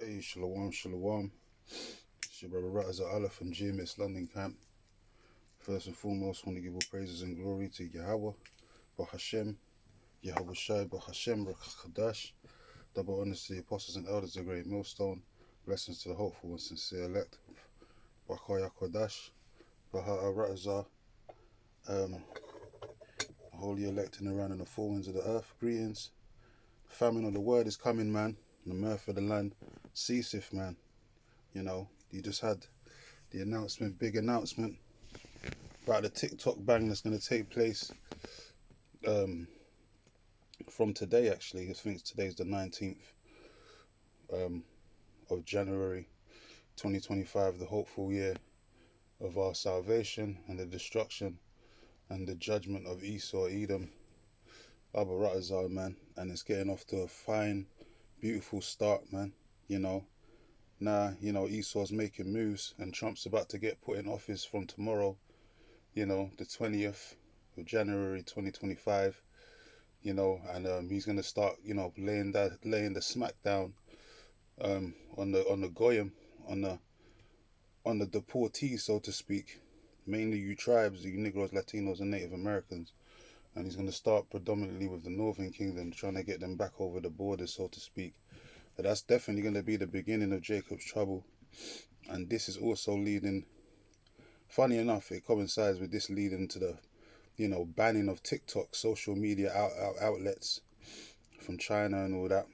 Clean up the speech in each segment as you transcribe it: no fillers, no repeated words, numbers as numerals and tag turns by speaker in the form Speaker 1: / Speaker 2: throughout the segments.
Speaker 1: Hey, shalom, shalom. It's your brother Ratazar Allah from GMS London Camp. First and foremost, I want to give all praises and glory to Yahweh, Bahashem, Yahweh Shai, Bahashem, Rakadash. Double honors to the apostles and elders of the great millstone. Blessings to the hopeful and sincere elect. Bakaya Kodash, Baha Ratazar, holy elect and around in the four winds of the earth. Greetings. The famine of the word is coming, man. The mirth of the land ceaseth, man. You know, you just had the announcement, big announcement about the TikTok ban that's going to take place from today, actually. I think today's the 19th of January 2025, the hopeful year of our salvation and the destruction and the judgment of Esau, Edom, Abba Ratazar, man. And it's getting off to a fine, beautiful start, man. You know, now, Esau's making moves and Trump's about to get put in office from tomorrow, the 20th of January 2025, and he's going to start, laying the smack down on the Goyim, on the deportees, so to speak, mainly you tribes, you Negroes, Latinos, and Native Americans. And he's going to start predominantly with the Northern Kingdom, trying to get them back over the border, so to speak. But that's definitely going to be the beginning of Jacob's trouble. And this is also leading, funny enough, it coincides with this leading to the, banning of TikTok, social media outlets from China and all that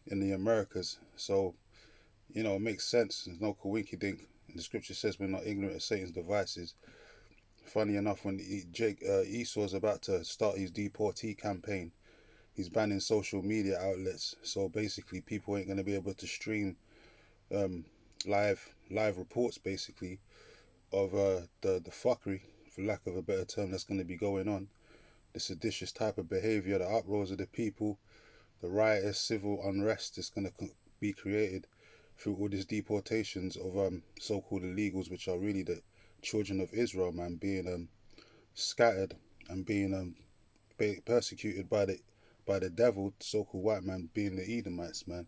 Speaker 1: in the Americas. So, it makes sense. There's no coinky dink. The scripture says we're not ignorant of Satan's devices. Funny enough, when Esau's about to start his deportee campaign, he's banning social media outlets. So basically, people ain't going to be able to stream live reports, basically, of the fuckery, for lack of a better term, that's going to be going on. The seditious type of behavior, the uproars of the people, the riotous civil unrest that's going to be created through all these deportations of so-called illegals, which are really the children of Israel, man, being scattered and being persecuted by the devil, so-called white man, being the Edomites, man.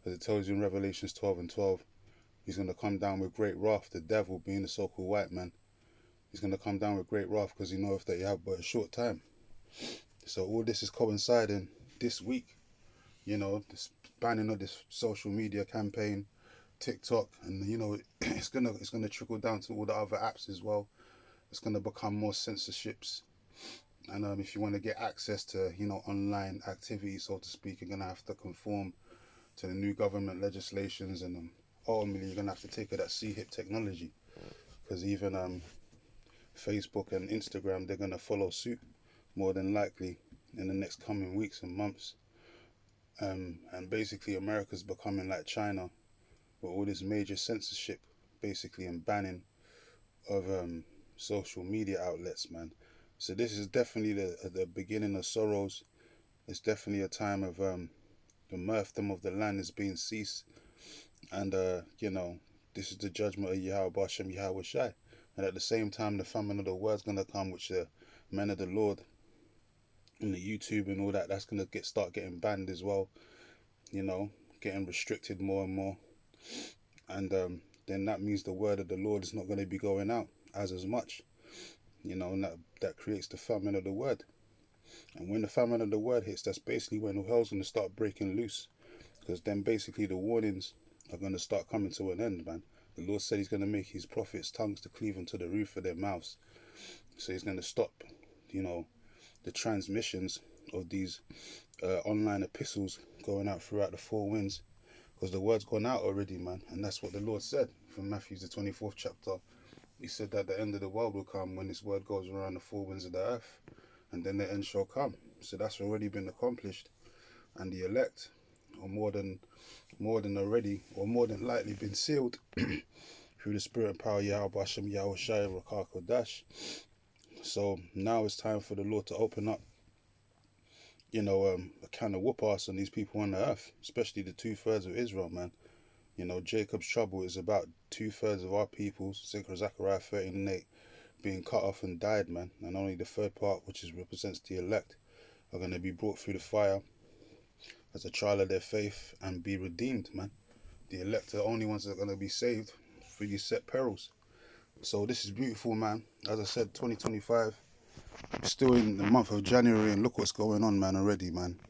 Speaker 1: As it tells you in Revelations 12:12, he's going to come down with great wrath, the devil being the so-called white man. He's going to come down with great wrath because he knows that you have but a short time. So all this is coinciding this week, this banning of this social media campaign, TikTok, and it's gonna trickle down to all the other apps as well. It's gonna become more censorships, and if you want to get access to online activities, so to speak, you're gonna have to conform to the new government legislations, and ultimately you're gonna have to take that CHIP technology, because even Facebook and Instagram, they're gonna follow suit more than likely in the next coming weeks and months. And basically America's becoming like China with all this major censorship, basically, and banning of social media outlets, man. So this is definitely the beginning of sorrows. It's definitely a time of the mirthdom of the land is being ceased. And, this is the judgment of Yahweh Bashem, Yahweh Shai. And at the same time, the famine of the word's going to come, which the men of the Lord and the YouTube and all that, that's going to start getting banned as well, getting restricted more and more. And then that means the word of the Lord is not going to be going out as much, and that creates the famine of the word. And when the famine of the word hits, that's basically when hell's going to start breaking loose, because then basically the warnings are going to start coming to an end, man. The Lord said he's going to make his prophets' tongues to cleave unto the roof of their mouths. So he's going to stop, the transmissions of these online epistles going out throughout the four winds, because the word's gone out already, man. And that's what the Lord said from Matthew, the 24th chapter. He said that the end of the world will come when this word goes around the four winds of the earth, and then the end shall come. So that's already been accomplished, and the elect are more than already, or more than likely, been sealed through the spirit and power of Yahweh Bashem, Yahweh Shai, Rakah Kodash. So now it's time for the Lord to open up, a can of whoop ass on these people on the earth, especially the 2/3 of Israel, man. Jacob's trouble is about 2/3 of our people, Zechariah 13:8, being cut off and died, man. And only the third part, which represents the elect, are going to be brought through the fire as a trial of their faith and be redeemed, man. The elect are the only ones that are going to be saved through these set perils. So this is beautiful, man. As I said, 2025, still in the month of January, and look what's going on, man, already, man.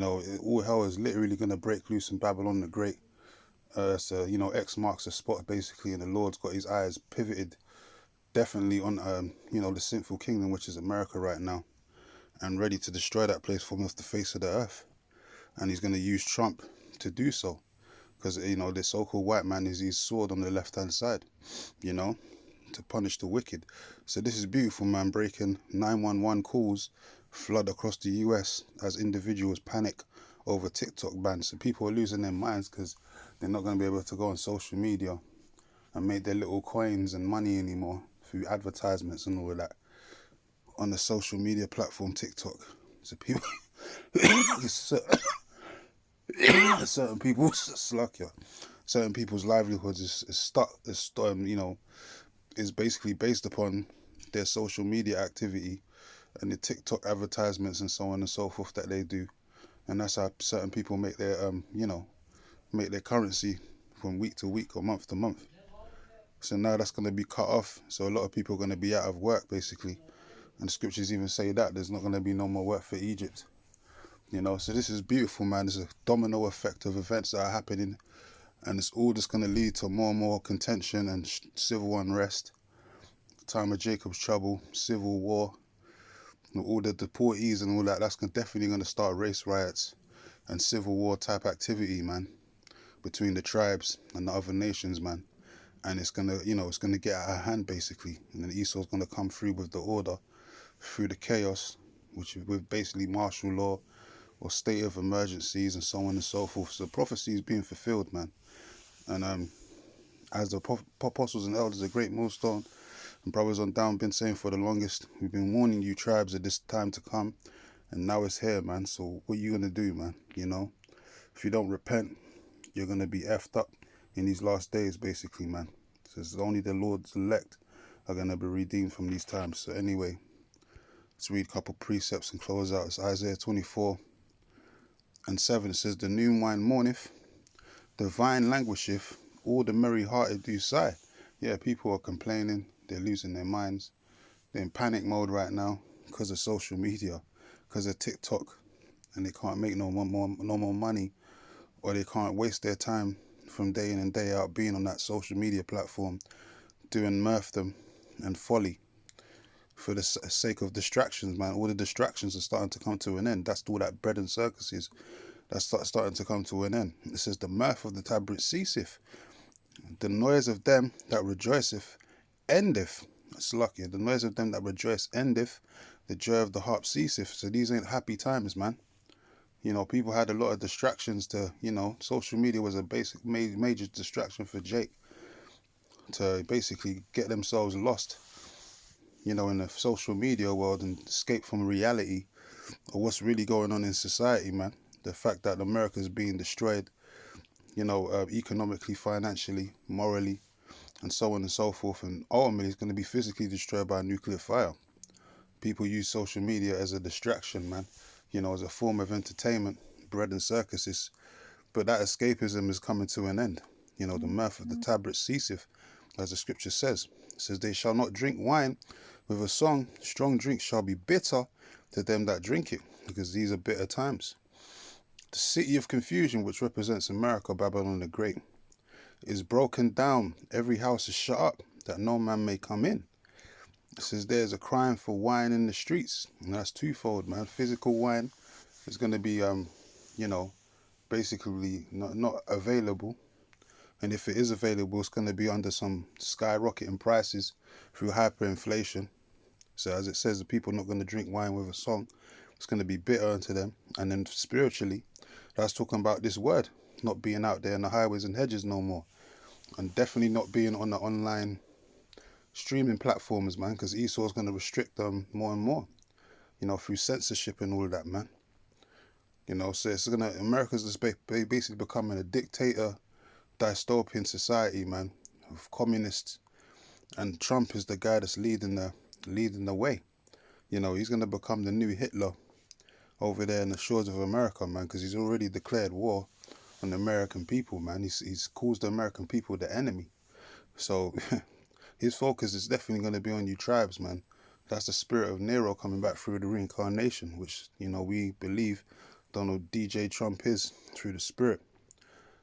Speaker 1: All hell is literally going to break loose in Babylon the Great. So, X marks the spot, basically, and the Lord's got his eyes pivoted definitely on, the sinful kingdom, which is America right now, and ready to destroy that place from off the face of the earth. And he's going to use Trump to do so, because, the so-called white man is his sword on the left-hand side, to punish the wicked. So this is beautiful, man. Breaking 911 calls flood across the US as individuals panic over TikTok bans. So people are losing their minds because they're not going to be able to go on social media and make their little coins and money anymore through advertisements and all of that on the social media platform TikTok. So people, certain people's livelihoods is stuck. Is basically based upon their social media activity and the TikTok advertisements and so on and so forth that they do, and that's how certain people make their make their currency from week to week or month to month. So now that's going to be cut off. So a lot of people are going to be out of work, basically. And the scriptures even say that there's not going to be no more work for Egypt. So this is beautiful, man. There's a domino effect of events that are happening, and it's all just going to lead to more and more contention and civil unrest. Time of Jacob's trouble, civil war, all the deportees and all that. That's definitely going to start race riots and civil war type activity, man, between the tribes and the other nations, man. And it's gonna, it's gonna get out of hand, basically. And then Esau's gonna come through with the order, through the chaos, which is with basically martial law or state of emergencies and so on and so forth. So prophecy is being fulfilled, man. And as the apostles and elders, a great millstone, and brothers on down been saying for the longest, we've been warning you tribes of this time to come, and now it's here, man. So what are you gonna do, man? If you don't repent, you're gonna be effed up in these last days, basically, man. So it's only the Lord's elect are gonna be redeemed from these times. So anyway, let's read a couple precepts and close out. It's Isaiah 24:7. It says, "The new wine mourneth, the vine languisheth, all the merry-hearted do sigh." Yeah, people are complaining. They're losing their minds. They're in panic mode right now because of social media, because of TikTok, and they can't make no more money, or they can't waste their time from day in and day out being on that social media platform, doing mirthdom and folly for the sake of distractions, man. All the distractions are starting to come to an end. That's all that bread and circuses. That's starting to come to an end. It says, "The mirth of the tabrets ceaseth. The noise of them that rejoiceth endeth." That's lucky. "The noise of them that rejoice endeth. The joy of the harp ceaseth." So these ain't happy times, man. People had a lot of distractions to, social media was a basic major distraction for Jake to basically get themselves lost, in the social media world and escape from reality of what's really going on in society, man. The fact that America is being destroyed, economically, financially, morally, and so on and so forth, and ultimately it's going to be physically destroyed by nuclear fire. People use social media as a distraction, man, as a form of entertainment, bread and circuses, but that escapism is coming to an end. The mirth of the tabrets ceaseth, as the scripture says. It says, "They shall not drink wine with a song, strong drink shall be bitter to them that drink it," because these are bitter times. "The city of confusion," which represents America, Babylon the Great, "is broken down, every house is shut up, that no man may come in." It says there's a crying for wine in the streets, and that's twofold, man. Physical wine is going to be, basically not available, and if it is available, it's going to be under some skyrocketing prices through hyperinflation. So as it says, the people are not going to drink wine with a song. It's going to be bitter unto them. And then spiritually, that's talking about this word not being out there in the highways and hedges no more, and definitely not being on the online streaming platforms, man, because Esau's going to restrict them more and more, through censorship and all of that, man. So it's America's just basically becoming a dictator, dystopian society, man, of communists, and Trump is the guy that's leading the way. He's going to become the new Hitler over there in the shores of America, man, because he's already declared war on the American people, man. He's caused the American people the enemy. So his focus is definitely going to be on you tribes, man. That's the spirit of Nero coming back through the reincarnation, which, we believe Donald DJ Trump is through the spirit.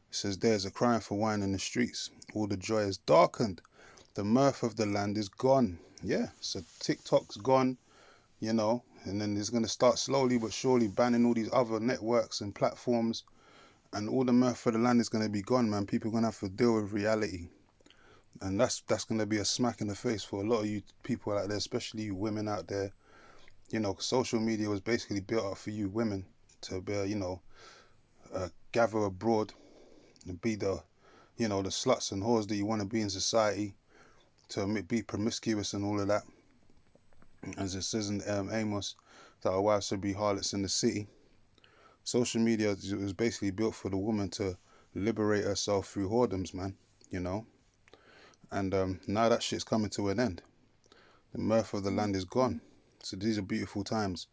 Speaker 1: It says, there's a crying for wine in the streets. All the joy is darkened. The mirth of the land is gone. Yeah, so TikTok's gone, and then it's going to start slowly but surely banning all these other networks and platforms, and all the mirth for the land is going to be gone, man. People are going to have to deal with reality. And that's going to be a smack in the face for a lot of you people out there, especially you women out there. Social media was basically built up for you women to be, gather abroad and be the sluts and whores that you want to be in society, to be promiscuous and all of that. As it says in Amos, that our wives should be harlots in the city. Social media was basically built for the woman to liberate herself through whoredoms, man, And now that shit's coming to an end. The mirth of the land is gone. So these are beautiful times.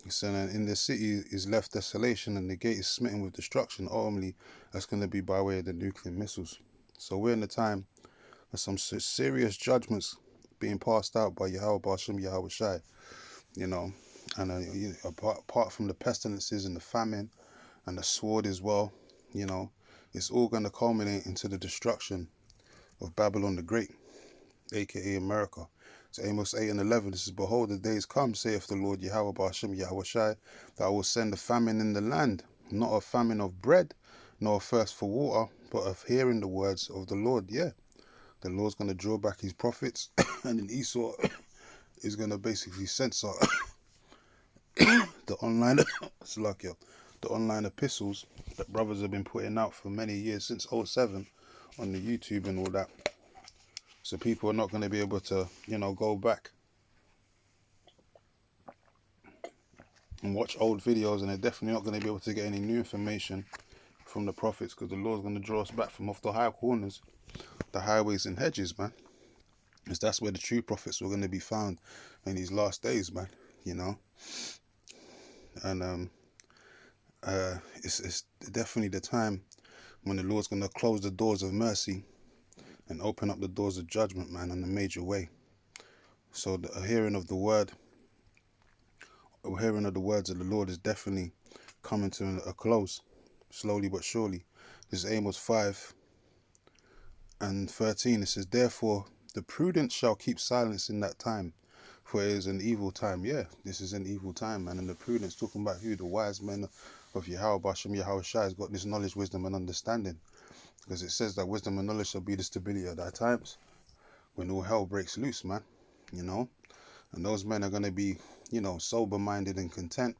Speaker 1: So in the city is left desolation, and the gate is smitten with destruction. Ultimately, that's going to be by way of the nuclear missiles. So we're in the time of some serious judgments being passed out by Yahweh Bashim Yahweh Shai, and apart from the pestilences and the famine and the sword as well, it's all going to culminate into the destruction of Babylon the Great, aka America. So Amos 8 and 11, this is, behold, the days come, saith the Lord Yahweh Bashim Yahweh Shai, that I will send a famine in the land, not a famine of bread, nor a thirst for water, but of hearing the words of the Lord. Yeah, the Lord's going to draw back his prophets, and then Esau is going to basically censor the online the online epistles that brothers have been putting out for many years, since 07, on the YouTube and all that. So people are not going to be able to, go back and watch old videos, and they're definitely not going to be able to get any new information from the prophets, because the Lord's going to draw us back from off the high corners, the highways and hedges, man. Because that's where the true prophets were going to be found in these last days, man, And it's definitely the time when the Lord's going to close the doors of mercy and open up the doors of judgment, man, in a major way. So the hearing of the words of the Lord is definitely coming to a close, slowly but surely. This is Amos 5 and 13. It says, therefore the prudent shall keep silence in that time, for it is an evil time. Yeah, this is an evil time, man. And the prudent's talking about who? The wise men of Yahweh Basham Yahweh Shai has got this knowledge, wisdom and understanding. Because it says that wisdom and knowledge shall be the stability of thy times, when all hell breaks loose, man. And those men are going to be, sober-minded and content.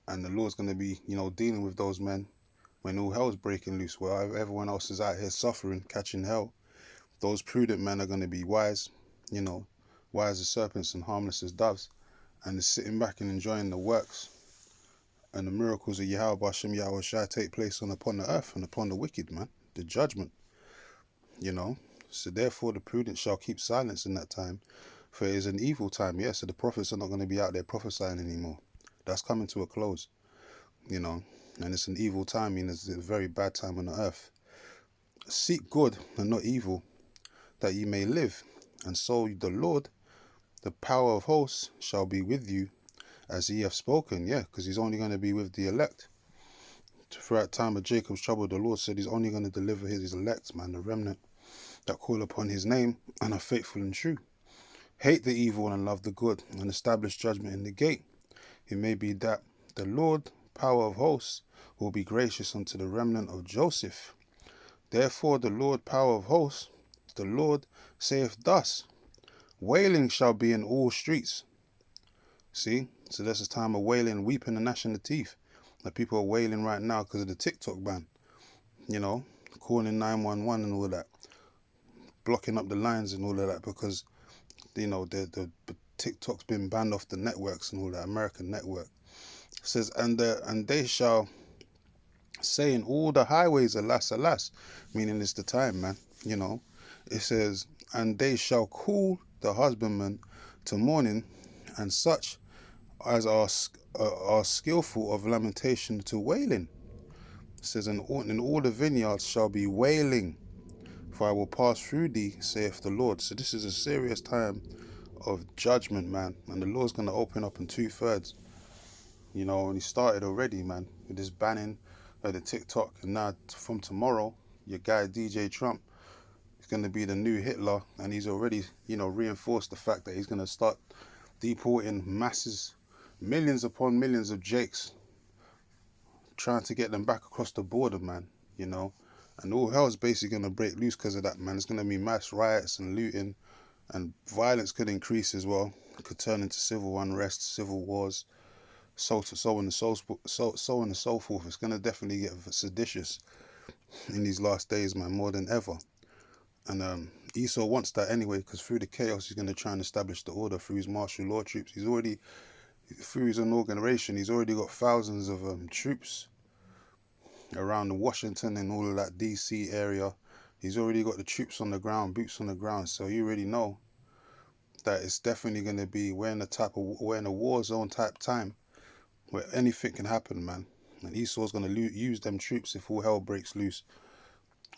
Speaker 1: And the Lord's going to be, dealing with those men when all hell's breaking loose, where everyone else is out here suffering, catching hell. Those prudent men are going to be wise, wise as serpents and harmless as doves, and is sitting back and enjoying the works and the miracles of Yahweh Bashim Yahweh Shai take place upon the earth and upon the wicked, man. The judgment, So therefore the prudent shall keep silence in that time, for it is an evil time. Yeah, so the prophets are not going to be out there prophesying anymore. That's coming to a close, and it's an evil time. It's a very bad time on the earth. Seek good and not evil, that ye may live. And so the Lord, the power of hosts, shall be with you, as he hath spoken. Yeah, because he's only going to be with the elect. Throughout time of Jacob's trouble, the Lord said he's only going to deliver his elect, man, the remnant that call upon his name and are faithful and true. Hate the evil and love the good, and establish judgment in the gate. It may be that the Lord, power of hosts, will be gracious unto the remnant of Joseph. Therefore the Lord, power of hosts, the Lord saith thus, wailing shall be in all streets. See? So that's a time of wailing, weeping and gnashing the teeth. Like people are wailing right now because of the TikTok ban. Calling 911 and all that. Blocking up the lines and all of that because, the TikTok's been banned off the networks and all that, American network. It says, and they shall say in all the highways, alas, alas, meaning it's the time, man. It says, and they shall call the husbandman to mourning, and such as are skillful of lamentation to wailing. It says, in all the vineyards shall be wailing, for I will pass through thee, saith the Lord. So this is a serious time of judgment, man. And the Lord's going to open up in 2/3. You know, and he started already, man, with this banning of the TikTok. And now from tomorrow, your guy DJ Trump is going to be the new Hitler. And he's already, you know, reinforced the fact that he's going to start deporting masses, millions upon millions of Jakes, trying to get them back across the border, man, you know. And all hell's basically going to break loose because of that, man. It's going to be mass riots and looting, and violence could increase as well. It could turn into civil unrest, civil wars, so on and so on and so forth. It's going to definitely get seditious in these last days, man, more than ever. And Esau wants that anyway, because through the chaos, he's going to try and establish the order through his martial law troops. He's already, through his inauguration, he's already got thousands of troops around Washington and all of that DC area. He's already got the troops on the ground, boots on the ground. So you already know that it's definitely going to be, we're in a war zone type time where anything can happen, man. And Esau's going to use them troops if all hell breaks loose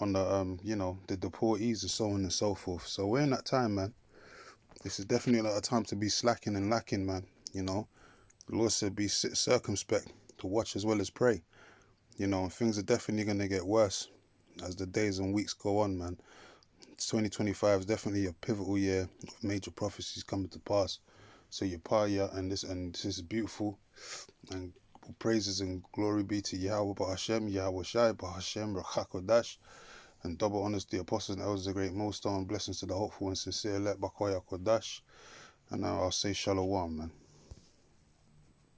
Speaker 1: on the you know, the deportees and so on and so forth. So we're in that time, man. This is definitely not a time to be slacking and lacking, man. You know, the Lord said be circumspect, to watch as well as pray. You know, and things are definitely going to get worse as the days and weeks go on, man. 2025 is definitely a pivotal year of major prophecies coming to pass. So Yapaya, and this is beautiful, and praises and glory be to Yahweh Ba'Hashem, Yahweh Shai Ba'Hashem, Rachakodash, and double honors to the apostles and elders of the great millstone, blessings to the hopeful and sincere elect Bakoya Kodash. And now I'll say Shalom, man.